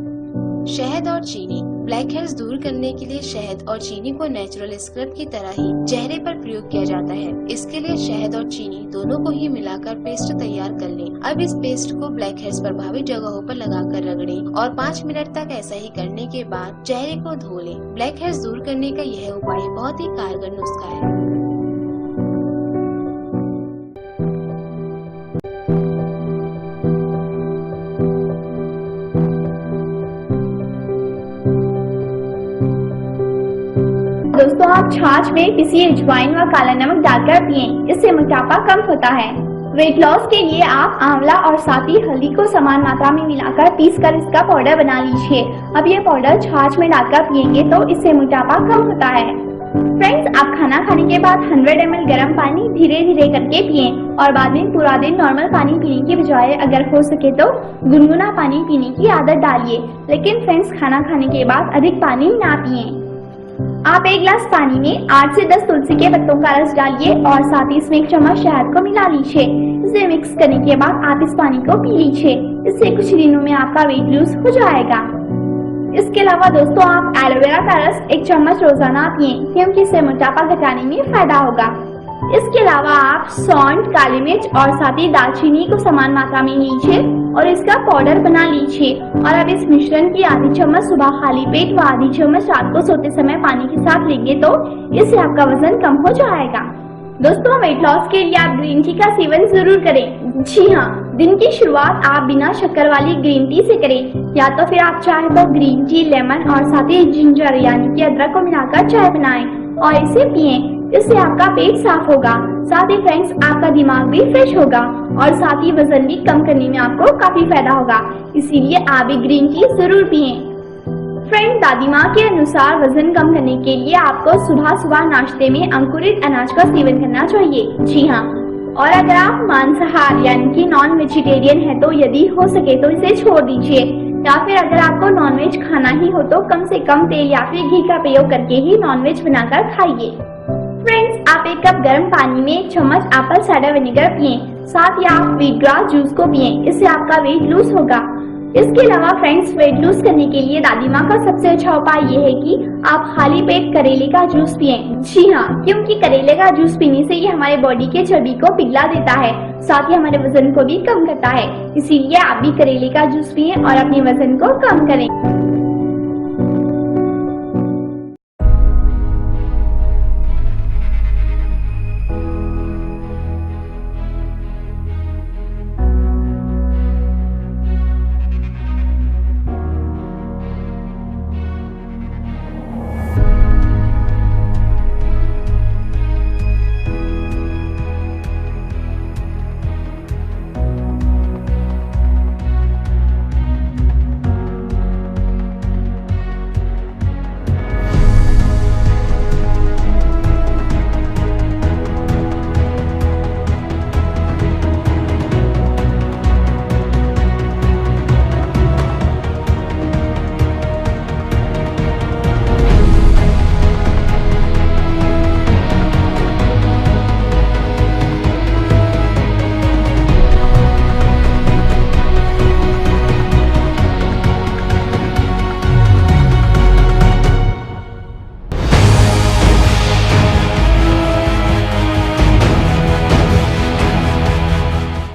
शहद और चीनी। ब्लैक हेड्स दूर करने के लिए शहद और चीनी को नेचुरल स्क्रब की तरह ही चेहरे पर प्रयोग किया जाता है। इसके लिए शहद और चीनी दोनों को ही मिलाकर पेस्ट तैयार कर लें। अब इस पेस्ट को ब्लैक हेड्स प्रभावित जगहों पर लगाकर रगड़ें और 5 मिनट तक ऐसा ही करने के बाद चेहरे को धो लें। ब्लैक हेड्स दूर करने का यह उपाय बहुत ही कारगर नुस्खा है। दोस्तों, आप छाछ में किसी अजवाइन व काला नमक डालकर पिएं, इससे मोटापा कम होता है। वेट लॉस के लिए आप आंवला और साथ ही हल्दी को समान मात्रा में मिलाकर पीसकर इसका पाउडर बना लीजिए। अब ये पाउडर छाछ में डालकर पिएंगे तो इससे मोटापा कम होता है। फ्रेंड्स, आप खाना खाने के बाद 100 ml गर्म पानी धीरे धीरे करके पिएं और बाद में पूरा दिन नॉर्मल पानी पीने की बजाय अगर हो सके तो गुनगुना पानी पीने की आदत डालिए। लेकिन फ्रेंड्स, खाना खाने के बाद अधिक पानी ना पिएं। आप एक गिलास पानी में 8 से 10 तुलसी के पत्तों का रस डालिए और साथ ही इसमें 1 चम्मच शहद को मिला लीजिए। इसे मिक्स करने के बाद आप इस पानी को पी लीजिए। इससे कुछ दिनों में आपका वेट लूज हो जाएगा। इसके अलावा दोस्तों, आप एलोवेरा का रस 1 चम्मच रोजाना पिएं क्योंकि इससे मोटापा घटाने में फायदा होगा। इसके अलावा आप सौंठ, काली मिर्च और साथ ही दालचीनी को समान मात्रा में लीजिए और इसका पाउडर बना लीजिए और अब इस मिश्रण की आधी चम्मच सुबह खाली पेट व आधी चम्मच रात को सोते समय पानी के साथ लेंगे तो इससे आपका वजन कम हो जाएगा। दोस्तों, वेट लॉस के लिए आप ग्रीन टी का सेवन जरूर करें। जी हाँ, दिन की शुरुआत आप बिना शक्कर वाली ग्रीन टी से करें या तो फिर आप चाहे तो ग्रीन टी, लेमन और साथ ही जिंजर यानी कि अदरक को मिलाकर चाय बनाएं और इसे पिएं। इससे आपका पेट साफ होगा, साथ ही फ्रेंड्स आपका दिमाग भी फ्रेश होगा और साथ ही वजन भी कम करने में आपको काफी फायदा होगा। इसीलिए आप भी ग्रीन टी जरूर पिएं। फ्रेंड, दादी माँ के अनुसार वजन कम करने के लिए आपको सुबह सुबह नाश्ते में अंकुरित अनाज का सेवन करना चाहिए। जी हाँ, और अगर आप मांसाहार यानी कि नॉन वेजिटेरियन है तो यदि हो सके तो इसे छोड़ दीजिए या फिर अगर आपको नॉनवेज खाना ही हो तो कम से कम तेल या फिर घी का प्रयोग करके ही नॉनवेज बनाकर खाइए। फ्रेंड्स, आप 1 कप गर्म पानी में 1 चम्मच एप्पल साइडर विनेगर पिएं। साथ ही आप व्हीट ग्रास जूस को पिएं। इससे आपका वेट लूज होगा। इसके अलावा फ्रेंड्स, वेट लूज करने के लिए दादी माँ का सबसे अच्छा उपाय ये है कि आप खाली पेट करेले का जूस पिएं। जी हाँ, क्योंकि करेले का जूस पीने से ये हमारे बॉडी के चर्बी को पिघला देता है, साथ ही हमारे वजन को भी कम करता है। इसीलिए आप भी करेले का जूस पिएं और अपने वजन को कम करें।